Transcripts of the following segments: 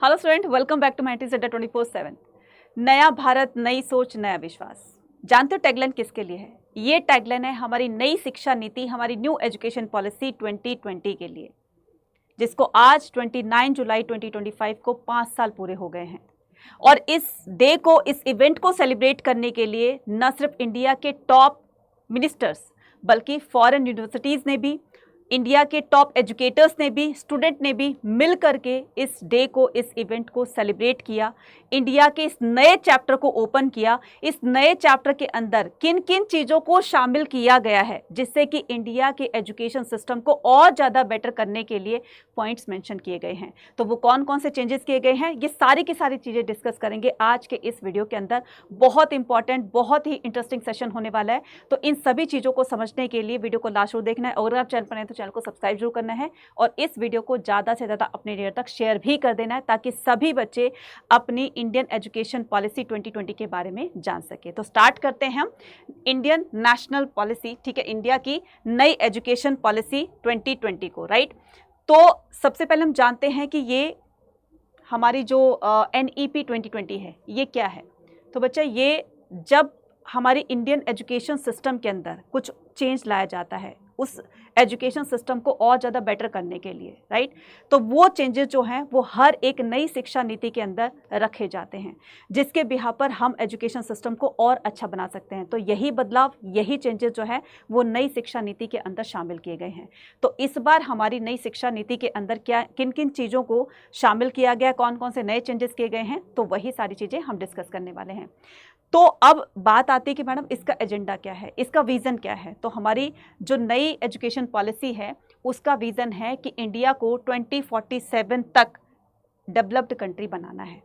Hello student, welcome back to mighty Adda 24/7। नया भारत, नई सोच, नया विश्वास। जानते हो टैगलाइन किसके लिए है? ये टैगलाइन है हमारी नई शिक्षा नीति, हमारी न्यू एजुकेशन पॉलिसी 2020 के लिए, जिसको आज 29 जुलाई 2025 को 5 साल पूरे हो गए हैं। और इस डे को, इस इवेंट को सेलिब्रेट करने के लिए न सिर्फ इंडिया के टॉप मिनिस्टर्स बल्कि फॉरेन यूनिवर्सिटीज़ ने भी, इंडिया के टॉप एजुकेटर्स ने भी, स्टूडेंट ने भी मिल करके इस डे को, इस इवेंट को सेलिब्रेट किया। इंडिया के इस नए चैप्टर को ओपन किया। इस नए चैप्टर के अंदर किन किन चीज़ों को शामिल किया गया है जिससे कि इंडिया के एजुकेशन सिस्टम को और ज़्यादा बेटर करने के लिए पॉइंट्स मेंशन किए गए हैं। तो वो कौन कौन से चेंजेस किए गए हैं, ये सारी की सारी चीज़ें डिस्कस करेंगे आज के इस वीडियो के अंदर। बहुत इंपॉर्टेंट, बहुत ही इंटरेस्टिंग सेशन होने वाला है। तो इन सभी चीज़ों को समझने के लिए वीडियो को लास्ट तक देखना है। और अगर आप चैनल पर नए तो चैनल को सब्सक्राइब जरूर करना है और इस वीडियो को ज़्यादा से ज़्यादा अपने रीडर तक शेयर भी कर देना है ताकि सभी बच्चे अपनी इंडियन एजुकेशन पॉलिसी 2020 के बारे में जान सके। तो स्टार्ट करते हैं हम इंडियन नेशनल पॉलिसी, ठीक है, इंडिया की नई एजुकेशन पॉलिसी 2020 को, राइट। तो सबसे पहले हम जानते हैं कि ये हमारी जो NEP 2020 है, ये क्या है। तो बच्चा, ये जब हमारी इंडियन एजुकेशन सिस्टम के अंदर कुछ चेंज लाया जाता है उस एजुकेशन सिस्टम को और ज़्यादा बेटर करने के लिए, राइट, तो वो चेंजेस जो हैं वो हर एक नई शिक्षा नीति के अंदर रखे जाते हैं जिसके बिहाफ पर हम एजुकेशन सिस्टम को और अच्छा बना सकते हैं। तो यही बदलाव, यही चेंजेस जो है वो नई शिक्षा नीति के अंदर शामिल किए गए हैं। तो इस बार हमारी नई शिक्षा नीति के अंदर क्या, किन किन चीज़ों को शामिल किया गया, कौन कौन से नए चेंजेस किए गए हैं, तो वही सारी चीज़ें हम डिस्कस करने वाले हैं। तो अब बात आती है कि मैडम इसका एजेंडा क्या है, इसका विज़न क्या है। तो हमारी जो नई एजुकेशन पॉलिसी है उसका विज़न है कि इंडिया को 2047 तक डेवलप्ड कंट्री बनाना है,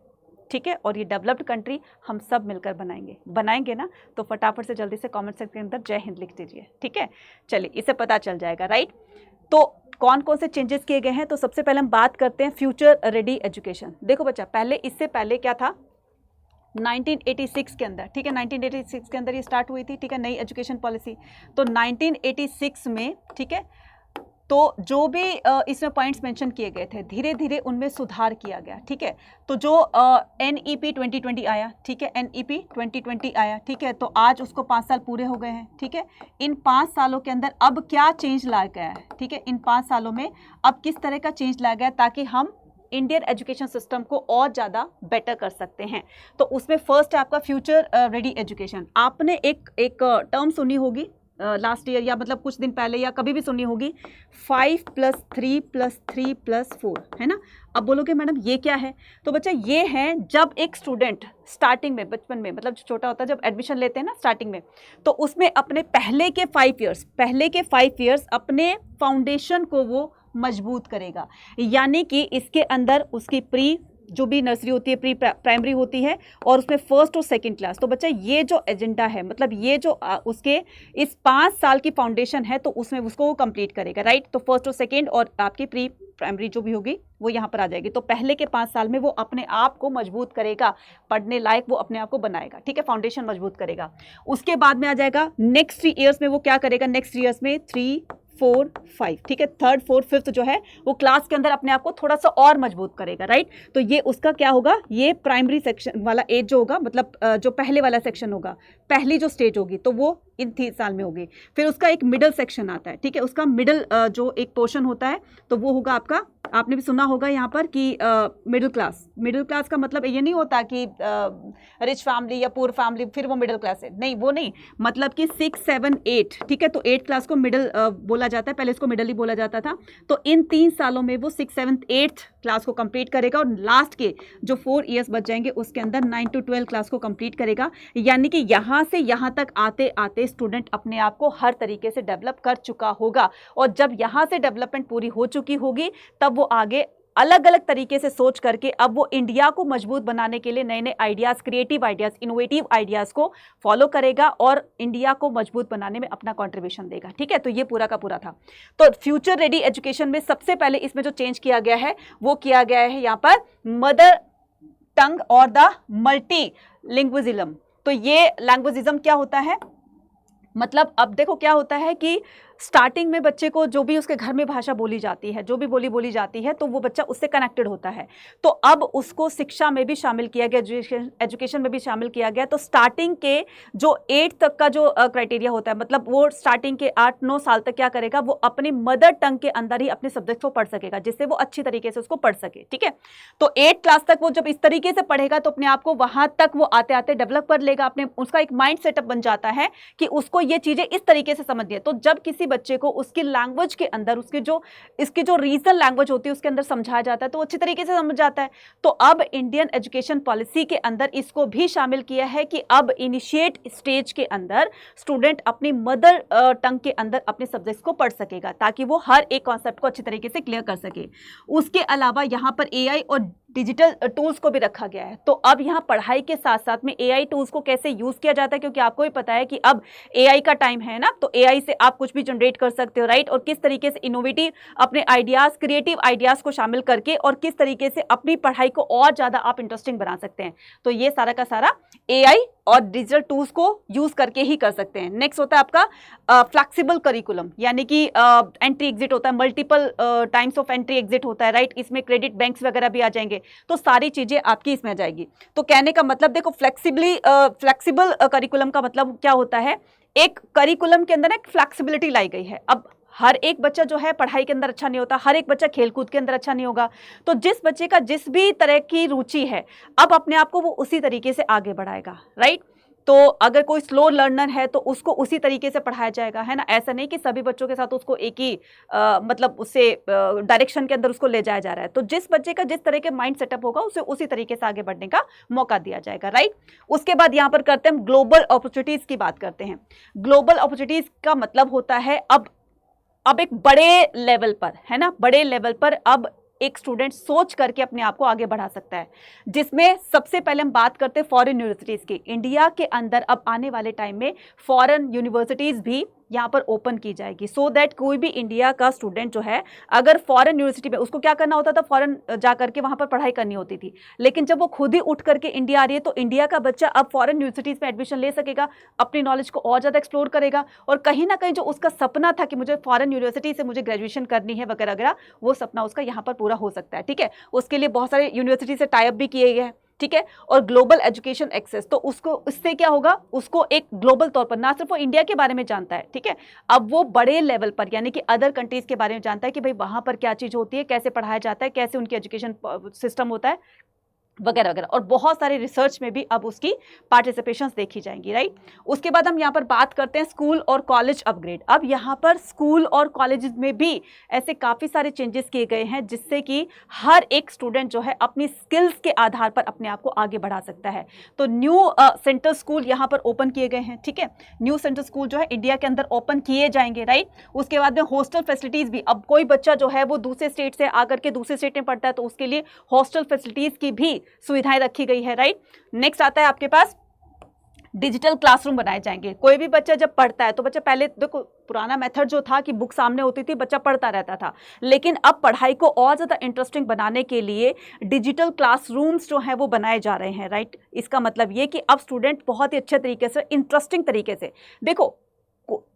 ठीक है। और ये डेवलप्ड कंट्री हम सब मिलकर बनाएंगे ना। तो फटाफट से जल्दी से कमेंट सेक्शन के अंदर जय हिंद लिख दीजिए, ठीक है। चलिए, इसे पता चल जाएगा, राइट। तो कौन कौन से चेंजेस किए गए हैं, तो सबसे पहले हम बात करते हैं फ्यूचर रेडी एजुकेशन। देखो बच्चा, पहले, इससे पहले क्या था, 1986 के अंदर, ठीक है, 1986 के अंदर ये स्टार्ट हुई थी, ठीक है, नई एजुकेशन पॉलिसी। तो 1986 में, ठीक है, तो जो भी इसमें पॉइंट्स मेंशन किए गए थे धीरे धीरे उनमें सुधार किया गया, ठीक है। तो जो NEP 2020 आया, ठीक है, NEP 2020 आया, ठीक है, तो आज उसको 5 साल पूरे हो गए हैं, ठीक है। इन 5 सालों के अंदर अब क्या चेंज लाया गया है, ठीक है, इन 5 सालों में अब किस तरह का चेंज लाया गया ताकि हम इंडियन एजुकेशन सिस्टम को और ज़्यादा बेटर कर सकते हैं। तो उसमें फर्स्ट है आपका फ्यूचर रेडी एजुकेशन। आपने एक टर्म सुनी होगी लास्ट ईयर, या मतलब कुछ दिन पहले, या कभी भी सुनी होगी, 5+3+3+4, है ना। अब बोलोगे मैडम ये क्या है, तो बच्चा ये है जब एक स्टूडेंट स्टार्टिंग में, बचपन में, मतलब छोटा होता है जब एडमिशन लेते हैं ना स्टार्टिंग में, तो उसमें अपने पहले के 5 ईयर्स अपने फाउंडेशन को वो मजबूत करेगा। यानी कि इसके अंदर उसकी प्री जो भी नर्सरी होती है, प्री प्राइमरी होती है, और उसमें फर्स्ट और सेकंड क्लास। तो बच्चा ये जो एजेंडा है, मतलब ये जो उसके इस 5 साल की फाउंडेशन है, तो उसमें उसको वो कंप्लीट करेगा, राइट। तो फर्स्ट और सेकंड और आपकी प्री प्राइमरी जो भी होगी वो यहाँ पर आ जाएगी। तो पहले के 5 साल में वो अपने आप को मजबूत करेगा, पढ़ने लायक वो अपने आप को बनाएगा, ठीक है, फाउंडेशन मजबूत करेगा। उसके बाद में आ जाएगा नेक्स्ट 3 ईयर्स में वो क्या करेगा, नेक्स्ट 3 ईयर्स में 3, 4, 5, ठीक है, 3rd, 4th, 5th जो है वो क्लास के अंदर अपने आप को थोड़ा सा और मजबूत करेगा, राइट। तो ये उसका क्या होगा, ये प्राइमरी सेक्शन वाला एज जो होगा, मतलब जो पहले वाला सेक्शन होगा, पहली जो स्टेज होगी, तो वो इन 3 साल में होगी। फिर उसका एक मिडिल सेक्शन आता है, ठीक है, उसका मिडिल जो एक पोर्शन होता है तो वो होगा आपका, आपने भी सुना होगा यहाँ पर कि मिडिल क्लास का मतलब ये नहीं होता कि रिच फैमिली या पुअर फैमिली फिर वो मिडिल क्लास है, नहीं, वो नहीं, मतलब कि 6, 7, 8, ठीक है। तो 8 क्लास को मिडिल बोला जाता है, पहले इसको मिडिल ही बोला जाता था। तो इन 3 सालों में वो 6, 7, 8 क्लास को कंप्लीट करेगा और लास्ट के जो 4 ईयर्स बच जाएंगे उसके अंदर 9 to 12 क्लास को कंप्लीट करेगा। यानी कि यहाँ से यहाँ तक आते आते स्टूडेंट अपने आप को हर तरीके से डेवलप कर चुका होगा। और जब यहाँ से डेवलपमेंट पूरी हो चुकी होगी तब वो आगे अलग अलग तरीके से सोच करके अब वो इंडिया को मजबूत बनाने के लिए नए नए ideas, creative ideas, innovative ideas को फॉलो करेगा और इंडिया को मजबूत बनाने में अपना कंट्रीब्यूशन देगा, ठीक है। तो ये पूरा का पूरा था। तो फ्यूचर रेडी एजुकेशन में सबसे पहले इसमें जो चेंज किया गया है वो किया गया है यहाँ पर मदर टंग और द मल्टी लिंग्विज्म। तो ये लैंग्वेजिज्म क्या होता है, मतलब अब देखो क्या होता है कि स्टार्टिंग में बच्चे को जो भी उसके घर में भाषा बोली जाती है, जो भी बोली बोली जाती है, तो वो बच्चा उससे कनेक्टेड होता है। तो अब उसको शिक्षा में भी शामिल किया गया, एजुकेशन में भी शामिल किया गया। तो स्टार्टिंग के जो 8 तक का जो क्राइटेरिया होता है, मतलब वो स्टार्टिंग के 8-9 साल तक क्या करेगा, वो अपनी मदर टंग के अंदर ही अपने सब्जेक्ट को पढ़ सकेगा, जिससे वो अच्छी तरीके से उसको पढ़ सके। ठीक है, तो 8 क्लास तक वो जब इस तरीके से पढ़ेगा तो अपने आप को वहां तक वो आते आते डेवलप कर लेगा, अपने उसका एक माइंड सेटअप बन जाता है कि उसको ये चीजें इस तरीके से समझनी है। तो जब किसी बच्चे को उसकी लैंग्वेज के अंदर इसकी जो रीजनल लैंग्वेज होती है उसके अंदर समझाया जाता है तो अच्छी तरीके से समझ जाता है। तो अब इंडियन एजुकेशन पॉलिसी के अंदर इसको भी शामिल किया है कि अब इनिशिएट स्टेज के अंदर स्टूडेंट अपनी मदर टंग के अंदर अपने सब्जेक्ट्स को पढ़ सकेगा, ताकि वो हर एक कॉन्सेप्ट को अच्छी तरीके से क्लियर कर सके। उसके अलावा यहाँ पर एआई और डिजिटल टूल्स को भी रखा गया है। तो अब यहाँ पढ़ाई के साथ साथ में एआई टूल्स को कैसे यूज किया जाता है, क्योंकि आपको भी पता है कि अब एआई का टाइम है ना, तो एआई से आप कुछ भी जनरेट कर सकते हो, राइट। और किस तरीके से इनोवेटिव अपने आइडियाज, क्रिएटिव आइडियाज को शामिल करके और किस तरीके से अपनी पढ़ाई को और ज्यादा आप इंटरेस्टिंग बना सकते हैं। तो ये सारा का सारा एआई और डिजिटल टूल्स को यूज करके ही कर सकते हैं। नेक्स्ट होता है आपका फ्लेक्सिबल करिकुलम, यानी कि एंट्री एग्जिट होता है, multiple times of entry exit होता है, राइट। इसमें क्रेडिट बैंक्स वगैरह भी आ जाएंगे, तो सारी चीजें आपकी इसमें आ जाएगी। तो कहने का मतलब देखो, फ्लेक्सिबल करिकुलम का मतलब क्या होता है, एक करिकुलम के अंदर एक फ्लेक्सिबिलिटी लाई गई है। अब हर एक बच्चा जो है पढ़ाई के अंदर अच्छा नहीं होता, हर एक बच्चा खेलकूद के अंदर अच्छा नहीं होगा। तो जिस बच्चे का जिस भी तरह की रुचि है, अब अपने आप को वो उसी तरीके से आगे बढ़ाएगा, राइट। तो अगर कोई स्लो लर्नर है तो उसको उसी तरीके से पढ़ाया जाएगा, है ना। ऐसा नहीं कि सभी बच्चों के साथ उसको एक ही मतलब उससे डायरेक्शन के अंदर उसको ले जाया जा रहा है। तो जिस बच्चे का जिस तरह के माइंड सेटअप होगा उसे उसी तरीके से आगे बढ़ने का मौका दिया जाएगा, राइट। उसके बाद यहाँ पर करते हैं ग्लोबल अपॉर्चुनिटीज की बात करते हैं। ग्लोबल अपॉर्चुनिटीज का मतलब होता है अब एक बड़े लेवल पर, है ना, बड़े लेवल पर अब एक स्टूडेंट सोच करके अपने आप को आगे बढ़ा सकता है, जिसमें सबसे पहले हम बात करते हैं फॉरेन यूनिवर्सिटीज की। इंडिया के अंदर अब आने वाले टाइम में फॉरेन यूनिवर्सिटीज भी यहाँ पर ओपन की जाएगी, सो दैट कोई भी इंडिया का स्टूडेंट जो है अगर फॉरेन यूनिवर्सिटी में, उसको क्या करना होता था, फॉरेन जा करके वहाँ पर पढ़ाई करनी होती थी। लेकिन जब वो खुद ही उठ करके इंडिया आ रही है तो इंडिया का बच्चा अब फॉरेन यूनिवर्सिटीज़ में एडमिशन ले सकेगा, अपनी नॉलेज को और ज़्यादा एक्सप्लोर करेगा, और कहीं ना कहीं जो उसका सपना था कि मुझे फॉरेन यूनिवर्सिटी से मुझे ग्रेजुएशन करनी है वगैरह वगैरह, वो सपना उसका यहाँ पर पूरा हो सकता है। ठीक है, उसके लिए बहुत सारे यूनिवर्सिटी से टाई अप भी किए गए हैं। ठीक है, और ग्लोबल एजुकेशन एक्सेस, तो उसको इससे क्या होगा, उसको एक ग्लोबल तौर पर ना सिर्फ वो इंडिया के बारे में जानता है, ठीक है, अब वो बड़े लेवल पर यानी कि अदर कंट्रीज के बारे में जानता है कि भाई वहां पर क्या चीज होती है, कैसे पढ़ाया जाता है, कैसे उनकी एजुकेशन सिस्टम होता है वगैरह वगैरह। और बहुत सारे रिसर्च में भी अब उसकी पार्टिसिपेशंस देखी जाएंगी, राइट। उसके बाद हम यहाँ पर बात करते हैं स्कूल और कॉलेज अपग्रेड। अब यहाँ पर स्कूल और कॉलेज में भी ऐसे काफ़ी सारे चेंजेस किए गए हैं जिससे कि हर एक स्टूडेंट जो है अपनी स्किल्स के आधार पर अपने आप को आगे बढ़ा सकता है। तो न्यू सेंटर स्कूल यहाँ पर ओपन किए गए हैं, ठीक है, न्यू सेंटर स्कूल जो है इंडिया के अंदर ओपन किए जाएंगे, राइट। उसके बाद में हॉस्टल फैसिलिटीज़ भी, अब कोई बच्चा जो है वो दूसरे स्टेट से आकर के दूसरे स्टेट में पढ़ता है तो उसके लिए हॉस्टल फैसिलिटीज़ की भी सुविधाएं रखी गई है, राइट। नेक्स्ट आता है आपके पास डिजिटल क्लासरूम बनाए जाएंगे। कोई भी बच्चा जब पढ़ता है तो बच्चा, पहले देखो पुराना मेथड जो था कि बुक सामने होती थी, बच्चा पढ़ता रहता था, लेकिन अब पढ़ाई को और ज़्यादा इंटरेस्टिंग बनाने के लिए डिजिटल क्लासरूम्स जो हैं वो बनाए जा रहे हैं, राइट। इसका मतलब ये कि अब स्टूडेंट बहुत ही अच्छे तरीके से, इंटरेस्टिंग तरीके से, देखो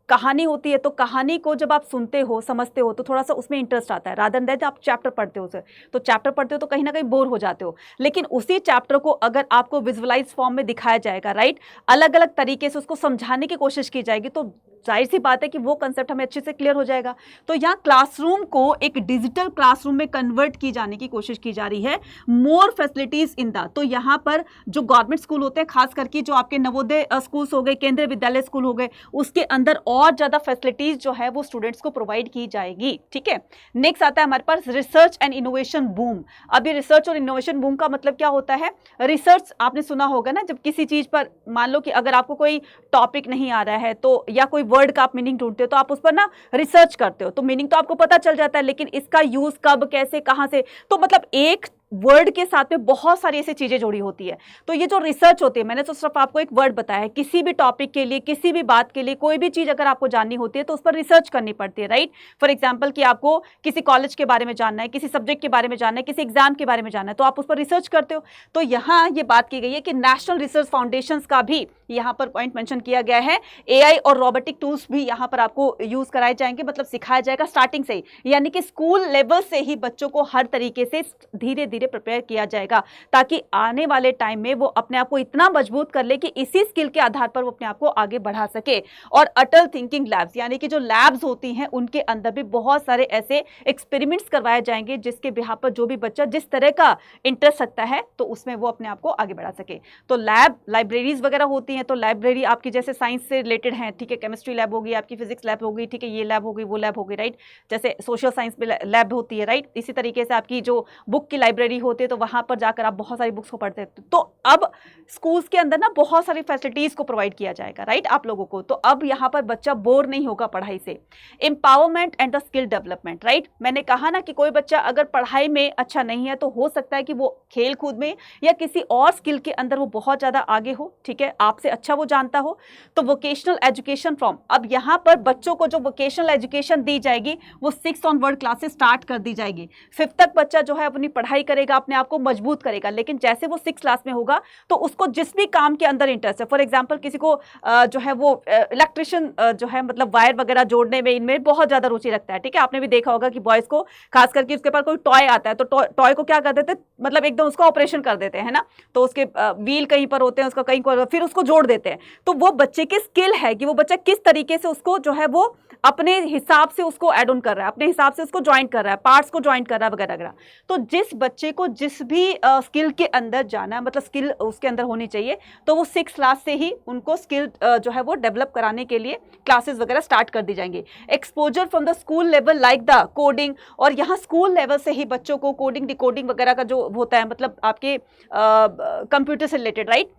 कहानी होती है तो कहानी को जब आप सुनते हो, समझते हो तो थोड़ा सा उसमें इंटरेस्ट आता है, रादर देन आप चैप्टर पढ़ते हो उसे, तो चैप्टर पढ़ते हो तो कहीं ना कहीं बोर हो जाते हो। लेकिन उसी चैप्टर को अगर आपको विजुअलाइज फॉर्म में दिखाया जाएगा, राइट, अलग अलग तरीके से उसको समझाने की कोशिश की जाएगी, तो जाहिर सी बात है कि वो कंसेप्ट हमें अच्छे से क्लियर हो जाएगा। तो यहाँ क्लासरूम को एक डिजिटल क्लासरूम में कन्वर्ट की जाने की कोशिश की जा रही है। मोर फैसिलिटीज इन द, तो यहाँ पर जो गवर्नमेंट स्कूल होते हैं, खास करके जो आपके नवोदय स्कूल्स हो गए, केंद्रीय विद्यालय स्कूल हो गए, उसके अंदर और ज्यादा फैसिलिटीज जो है वो स्टूडेंट्स को प्रोवाइड की जाएगी, ठीक है। नेक्स्ट आता है हमारे पास रिसर्च एंड इनोवेशन बूम। अभी रिसर्च और इनोवेशन बूम का मतलब क्या होता है, रिसर्च आपने सुना होगा ना, जब किसी चीज पर मान लो कि अगर आपको कोई टॉपिक नहीं आ रहा है तो, या कोई वर्ड का आप मीनिंग ढूंढते हो तो आप उस पर ना रिसर्च करते हो, तो मीनिंग तो आपको पता चल जाता है, लेकिन इसका यूज कब, कैसे, कहां से, तो मतलब एक वर्ड के साथ में बहुत सारी ऐसी चीजें जुड़ी होती है। तो ये जो रिसर्च होती है, मैंने तो सिर्फ आपको एक वर्ड बताया है, किसी भी टॉपिक के लिए, किसी भी बात के लिए, कोई भी चीज अगर आपको जाननी होती है तो उस पर रिसर्च करनी पड़ती है, राइट। फॉर एग्जाम्पल कि आपको किसी कॉलेज के बारे में जानना है, किसी सब्जेक्ट के बारे में जानना है, किसी एग्जाम के बारे में जानना है, तो आप उस पर रिसर्च करते हो। तो यहाँ ये बात की गई है कि नेशनल रिसर्च फाउंडेशन का भी यहाँ पर पॉइंट मेंशन किया गया है। एआई और रोबोटिक टूल्स भी यहाँ पर आपको यूज कराए जाएंगे, मतलब सिखाया जाएगा स्टार्टिंग से ही, यानी कि स्कूल लेवल से ही बच्चों को हर तरीके से धीरे धीरे प्रिपेयर किया जाएगा, ताकि आने वाले टाइम में वो अपने आप को इतना मजबूत कर ले कि इसी स्किल के आधार पर वो अपने आप को आगे बढ़ा सके। और अटल थिंकिंग लैब्स, यानी कि जो लैब्स होती हैं उनके अंदर भी बहुत सारे ऐसे एक्सपेरिमेंट्स करवाए जाएंगे जिसके बिहाफ पर जो भी बच्चा जिस तरह का इंटरेस्ट रखता है तो उसमें वो अपने आप को आगे बढ़ा सके। तो लैब, लाइब्रेरीज वगैरह होती हैं, तो लाइब्रेरी आपकी जैसे साइंस से रिलेटेड है, ठीक है, केमिस्ट्री लैब होगी, आपकी फिजिक्स लैब होगी, ठीक है, ये लैब होगी, वो लैब होगी, राइट। जैसे सोशल साइंस में लैब होती है, राइट। इसी तरीके से आपकी जो बुक की लाइब्रेरी होती है तो वहां पर जाकर आप बहुत सारी बुक्स को पढ़ते हैं। तो अब स्कूल्स के अंदर ना बहुत सारी फैसिलिटीज को प्रोवाइड किया जाएगा, राइट, आप लोगों को। तो अब यहाँ पर बच्चा बोर नहीं होगा पढ़ाई से। Empowerment and the skill development, right. मैंने कहा ना कि कोई बच्चा अगर पढ़ाई में अच्छा नहीं है तो हो सकता है कि वो खेल कूद में या किसी और स्किल के अंदर वो बहुत ज्यादा आगे हो, ठीक है, आपसे अच्छा वो जानता हो। तो वोकेशनल एजुकेशन फ्रॉम, अब यहाँ पर बच्चों को जो वोकेशनल एजुकेशन दी जाएगी वो 6 ऑनवर्ड क्लासेस स्टार्ट कर दी जाएगी। 5th तक बच्चा जो है अपनी पढ़ाई करेगा, अपने आप को मजबूत करेगा, लेकिन जैसे वो 6 क्लास में होगा तो उसको जिस भी काम के अंदर इंटरेस्ट है, फॉर एग्जाम्पल किसी को जो है वो इलेक्ट्रिशियन जो है मतलब वायर वगैरह जोड़ने में, इनमें बहुत ज्यादा रुचि रखता है, ठीक है। आपने भी देखा होगा कि बॉयज को खास करके उसके पास कोई टॉय आता है तो टॉय को क्या कर देते, मतलब एकदम उसका ऑपरेशन कर देते हैं ना, तो उसके व्हील कहीं पर होते हैं, उसका कहीं पर, फिर उसको जोड़ देते हैं। तो वो बच्चे की स्किल है कि वो बच्चा किस तरीके से उसको जो है वो अपने हिसाब से उसको ऐड ऑन कर रहा है, अपने हिसाब से उसको ज्वाइन कर रहा है, पार्ट्स को ज्वाइन कर रहा है वगैरह वगैरह। तो जिस बच्चे को जिस भी स्किल के अंदर जाना है, मतलब स्किल उसके अंदर होनी चाहिए, तो वो 6 क्लास से ही उनको स्किल जो है वो डेवलप कराने के लिए क्लासेस वगैरह स्टार्ट कर दी जाएंगी। Exposure from the school level like the coding, और यहाँ स्कूल लेवल से ही बच्चों को कोडिंग, डिकोडिंग वगैरह का जो होता है, मतलब आपके कंप्यूटर से related, right,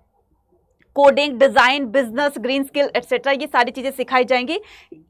coding, design, business, green skill etcetera, ये सारी चीजें सिखाई जाएंगी।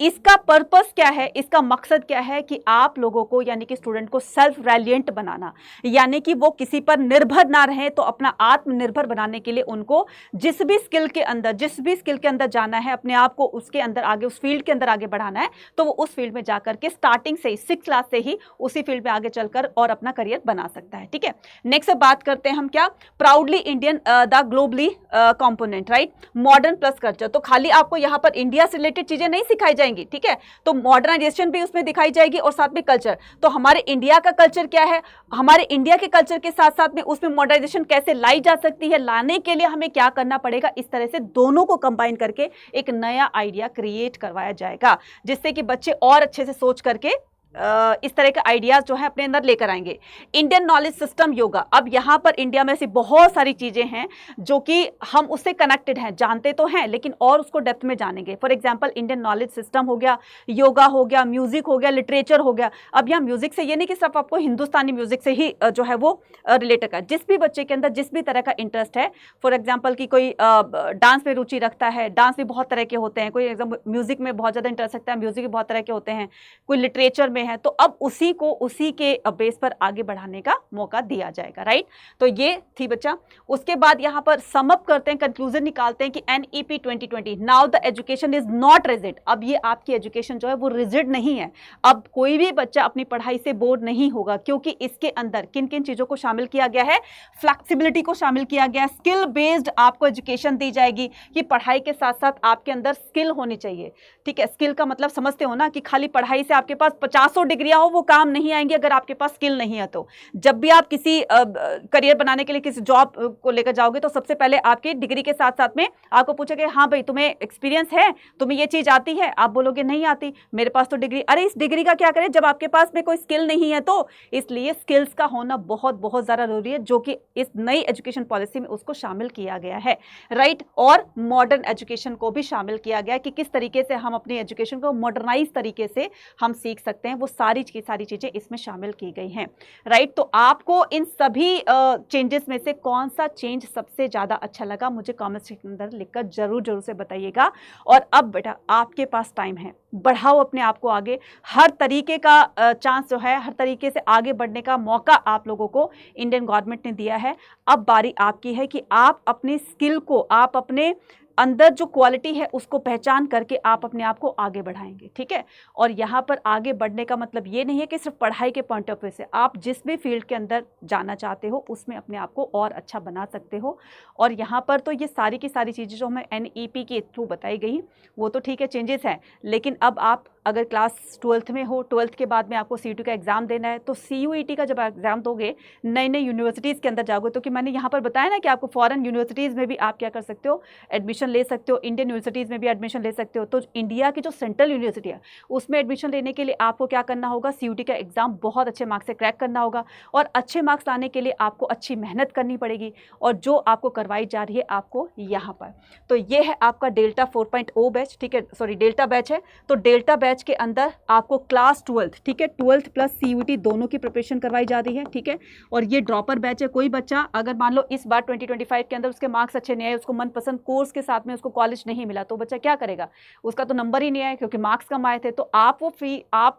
इसका पर्पस क्या है, इसका मकसद क्या है कि आप लोगों को यानी कि स्टूडेंट को सेल्फ रेलिएंट बनाना, यानी कि वो किसी पर निर्भर ना रहे, तो अपना आत्मनिर्भर बनाने के लिए उनको जिस भी स्किल के अंदर जाना है, अपने आप को उसके अंदर आगे, उस फील्ड के अंदर आगे बढ़ाना है, तो वो उस फील्ड में जाकर के स्टार्टिंग से ही 6 क्लास से ही उसी फील्ड में आगे चलकर और अपना करियर बना सकता है, ठीक है। नेक्स्ट अब बात करते हैं हम क्या, proudly Indian the globally component, right, modern plus culture. तो खाली आपको यहाँ पर इंडिया से रिलेटेड चीजें नहीं सिखाई जाएंगी, ठीक है, तो मॉडर्नाइजेशन भी उसमें दिखाई जाएगी और साथ में कल्चर। तो हमारे इंडिया का कल्चर क्या है, हमारे इंडिया के कल्चर के साथ साथ में उसमें मॉडर्नाइजेशन कैसे लाई जा सकती है, लाने के लिए हमें क्या करना पड़ेगा, इस तरह से दोनों को कंबाइन करके एक नया आइडिया क्रिएट करवाया जाएगा, जिससे कि बच्चे और अच्छे से सोच करके इस तरह के आइडियाज जो है अपने अंदर लेकर आएंगे। इंडियन नॉलेज सिस्टम योगा, अब यहाँ पर इंडिया में ऐसी बहुत सारी चीजें हैं जो कि हम उससे कनेक्टेड हैं, जानते तो हैं लेकिन और उसको डेप्थ में जानेंगे। For example Indian knowledge system हो गया, योगा हो गया, म्यूजिक हो गया, लिटरेचर हो गया। अब यहाँ म्यूजिक से ये नहीं कि सिर्फ आपको हिंदुस्तानी म्यूजिक से ही जो है वो रिलेटेड है, जिस भी बच्चे के अंदर जिस भी तरह का इंटरेस्ट है, फॉर एग्जाम्पल की कोई डांस में रुचि रखता है, डांस भी बहुत तरह के होते हैं, कोई म्यूजिक में बहुत ज्यादा इंटरेस्ट रखता है, म्यूजिक भी बहुत तरह के होते हैं, कोई लिटरेचर में है, तो अब उसी को उसी के बेस पर आगे बढ़ाने का मौका दिया जाएगा, राइट। तो ये थी बच्चा। उसके बाद यहाँ पर समअप करते हैं, कंक्लूजन निकालते हैं कि NEP 2020 now the education is not rigid. अब ये आपकी एजुकेशन जो है वो रिजिड नहीं है। अब कोई भी बच्चा अपनी पढ़ाई से बोर नहीं होगा, क्योंकि इसके अंदर किन किन चीजों को शामिल किया गया है, फ्लेक्सिबिलिटी को शामिल किया गया है, स्किल बेस्ड आपको एजुकेशन दी जाएगी कि पढ़ाई के साथ साथ आपके अंदर स्किल होनी चाहिए, ठीक है। स्किल का मतलब समझते हो ना कि खाली पढ़ाई से आपके पास 50 डिग्रियां हो वो काम नहीं आएंगी अगर आपके पास स्किल नहीं है। तो जब भी आप किसी करियर बनाने के लिए किसी जॉब को लेकर जाओगे तो सबसे पहले आपकी डिग्री के साथ साथ में आपको पूछेंगे, हाँ भाई तुम्हें एक्सपीरियंस है, तुम्हें ये चीज आती है, आप बोलोगे नहीं आती, मेरे पास तो डिग्री। अरे इस डिग्री का क्या करें जब आपके पास में कोई स्किल नहीं है। तो इसलिए स्किल्स का होना बहुत बहुत ज्यादा जरूरी है, जो कि इस नई एजुकेशन पॉलिसी में उसको शामिल किया गया है, राइट। और मॉडर्न एजुकेशन को भी शामिल किया गया है कि किस तरीके से हम अपनी एजुकेशन को मॉडर्नाइज तरीके से हम सीख सकते हैं, वो सारी चीजें इसमें शामिल की गई हैं, राइट। तो आपको इन सभी चेंजेस में से कौन सा चेंज सबसे ज्यादा अच्छा लगा, मुझे कमेंट सेक्शन के अंदर लिखकर जरूर से बताइएगा। और अब बेटा आपके पास टाइम है, बढ़ाओ अपने आप को आगे, हर तरीके का चांस जो है, हर तरीके से आगे बढ़ने का मौका आप लोगों को इंडियन गवर्नमेंट ने दिया है। अब बारी आपकी है कि आप अपनी स्किल को, आप अपने अंदर जो क्वालिटी है उसको पहचान करके आप अपने आप को आगे बढ़ाएंगे, ठीक है। और यहाँ पर आगे बढ़ने का मतलब ये नहीं है कि सिर्फ पढ़ाई के पॉइंट ऑफ व्यू से, आप जिस भी फील्ड के अंदर जाना चाहते हो उसमें अपने आप को और अच्छा बना सकते हो। और यहाँ पर तो ये सारी की सारी चीज़ें जो हमें NEP के थ्रू बताई गई वो तो ठीक है, चेंजेस हैं, लेकिन अब आप अगर क्लास 12th में हो, 12th के बाद में आपको CUET का एग्ज़ाम देना है, तो CUET का जब एग्ज़ाम दोगे, नई नई यूनिवर्सिटीज़ के अंदर जाओगे, तो कि मैंने यहाँ पर बताया ना कि आपको फॉरेन यूनिवर्सिटीज़ में भी आप क्या कर सकते हो, एडमिशन ले सकते हो, इंडियन यूनिवर्सिटीज़ में भी एडमिशन ले सकते हो। तो इंडिया की जो सेंट्रल यूनिवर्सिटी है उसमें एडमिशन लेने के लिए आपको क्या करना होगा, CUET का एग्ज़ाम बहुत अच्छे मार्क्स से क्रैक करना होगा, और अच्छे मार्क्स लाने के लिए आपको अच्छी मेहनत करनी पड़ेगी, और जो आपको करवाई जा रही है आपको यहाँ पर। तो ये है आपका डेल्टा 4.0 बैच, ठीक है, सॉरी डेल्टा बैच है। तो डेल्टा बैच के अंदर आपको क्लास 12th, ठीक है, 12th प्लस CUET दोनों की प्रिपरेशन करवाई जा रही है, ठीक है। और ये ड्रॉपर बैच है। कोई बच्चा अगर मान लो इस बार 2025 के अंदर उसके मार्क्स अच्छे नहीं आए, उसको मनपसंद कोर्स के साथ में उसको कॉलेज नहीं मिला, तो बच्चा क्या करेगा, उसका तो नंबर ही नहीं आया क्योंकि मार्क्स कम आए थे। तो आप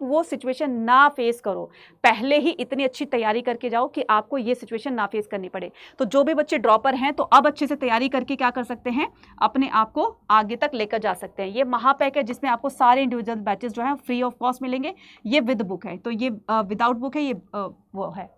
वो सिचुएशन ना फेस करो, पहले ही इतनी अच्छी तैयारी करके जाओ कि आपको ये सिचुएशन ना फेस करनी पड़े। तो जो भी बच्चे ड्रॉपर हैं तो अब अच्छे से तैयारी करके क्या कर सकते हैं, अपने आप को आगे तक लेकर जा सकते हैं। ये महापैक है जिसमें आपको सारे इंडिविजुअल बैचेस जो है फ्री ऑफ कॉस्ट मिलेंगे। ये विद बुक है, तो ये विदाउट बुक है, ये वो है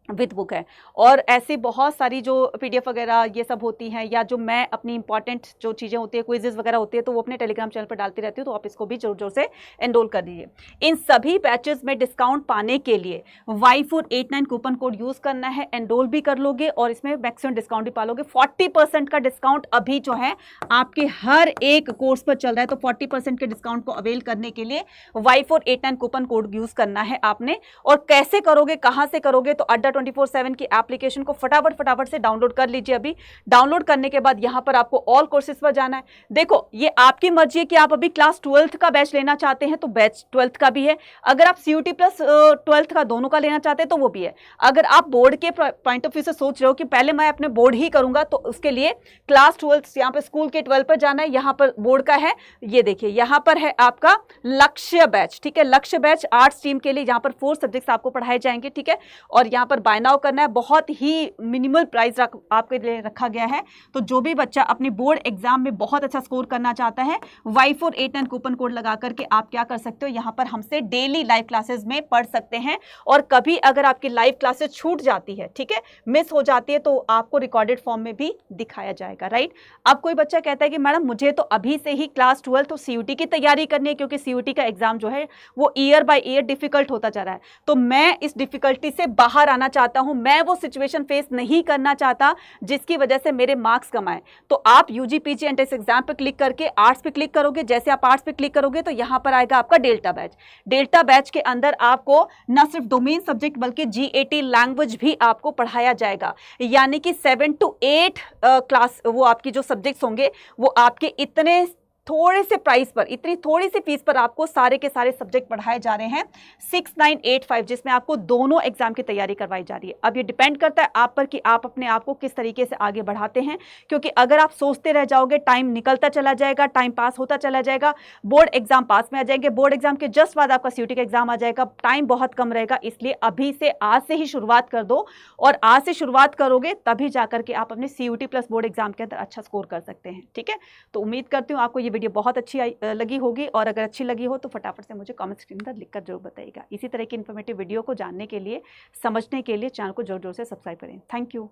विद बुक है। और ऐसी बहुत सारी जो PDF वगैरह ये सब होती हैं, या जो मैं अपनी इंपॉर्टेंट जो चीज़ें होती है, क्विजेज वगैरह होती है, तो वो अपने टेलीग्राम चैनल पर डालती रहती हूँ, तो आप इसको भी जोर जोर से एनरोल कर दीजिए। इन सभी बैचेस में डिस्काउंट पाने के लिए Y489 कूपन कोड यूज़ करना है, एनरोल भी कर लोगे और इसमें मैक्सिमम डिस्काउंट भी पालोगे। 40% का डिस्काउंट अभी जो है आपके हर एक कोर्स पर चल रहा है, तो 40% के डिस्काउंट को अवेल करने के लिए Y489 कूपन कोड यूज़ करना है आपने। और कैसे करोगे, कहाँ से करोगे, तो अड्डा 24/7 की एप्लीकेशन को फटाफट से डाउनलोड कर लीजिए। अभी डाउनलोड करने के बाद यहां पर आपको ऑल कोर्सेज पर जाना है। देखो ये आपकी मर्जी है कि आप अभी क्लास 12th का बैच लेना चाहते हैं तो बैच 12th का भी है, अगर आप CUET प्लस 12th का दोनों का लेना चाहते हैं तो वो भी है। अगर आप बोर्ड के पॉइंट ऑफ व्यू से सोच रहे हो कि पहले मैं अपने बोर्ड ही करूंगा, तो उसके लिए क्लास 12th यहाँ पे स्कूल के 12 पर जाना है, यहाँ पर बोर्ड का है। ये देखिए यहाँ पर है आपका लक्ष्य बैच, ठीक है, लक्ष्य बैच आर्ट्स स्ट्रीम के लिए, यहाँ पर 4 सब्जेक्ट्स आपको पढ़ाए जाएंगे, ठीक है। और यहाँ पर बाय नाउ करना है, बहुत ही मिनिमल प्राइस आपके लिए रखा गया है। तो जो भी बच्चा अपनी बोर्ड एग्जाम में बहुत अच्छा स्कोर करना चाहता है, Y489 कूपन कोड लगा करके आप क्या कर सकते हो, यहाँ पर हमसे डेली लाइव क्लासेस में पढ़ सकते हैं। और कभी अगर आपकी लाइव क्लासेस छूट जाती है, ठीक है, मिस हो जाती है, तो आपको रिकॉर्डेड फॉर्म में भी दिखाया जाएगा, राइट। अब कोई बच्चा कहता है कि मैडम मुझे तो अभी से ही क्लास 12 तो CUET की तैयारी करनी है, क्योंकि CUET का एग्जाम जो है वो ईयर बाय ईयर डिफिकल्ट होता जा रहा है, तो मैं इस डिफिकल्टी से बाहर आना चाहता हूं, मैं वो सिचुएशन फेस नहीं करना चाहता जिसकी वजह से मेरे मार्क्स कम आए। तो आप UG PG एंट्रेंस एग्जाम पे क्लिक करके आर्ट्स पे क्लिक करोगे, जैसे आप आर्ट्स पे क्लिक करोगे तो यहां पर आएगा आपका डेल्टा बैच। डेल्टा बैच के अंदर आपको न सिर्फ डोमेन सब्जेक्ट बल्कि GAT लैंग्वेज भी आपको पढ़ाया जाएगा, यानी कि 7 to 8 क्लास वो आपकी जो सब्जेक्ट्स होंगे वो आपके इतने थोड़े से प्राइस पर, इतनी थोड़ी सी फीस पर आपको सारे के सारे सब्जेक्ट पढ़ाए जा रहे हैं 6985, जिसमें आपको दोनों एग्जाम की तैयारी करवाई जा रही है। अब ये डिपेंड करता है आप पर कि आप अपने आप को किस तरीके से आगे बढ़ाते हैं, क्योंकि अगर आप सोचते रह जाओगे टाइम निकलता चला जाएगा, टाइम पास होता चला जाएगा, बोर्ड एग्जाम पास में आ जाएंगे, बोर्ड एग्जाम के जस्ट बाद आपका CUET का एग्जाम आ जाएगा, टाइम बहुत कम रहेगा। इसलिए अभी से आज से ही शुरुआत कर दो, और आज से शुरुआत करोगे तभी जाकर के आप अपने CUET प्लस बोर्ड एग्जाम के अंदर अच्छा स्कोर कर सकते हैं, ठीक है। तो उम्मीद करती हूँ आपको ये वीडियो बहुत अच्छी लगी होगी, और अगर अच्छी लगी हो तो फटाफट से मुझे कमेंट स्क्रीन पर लिखकर जरूर बताइएगा। इसी तरह की इन्फॉर्मेटिव वीडियो को जानने के लिए, समझने के लिए चैनल को जोर जोर से सब्सक्राइब करें। Thank you.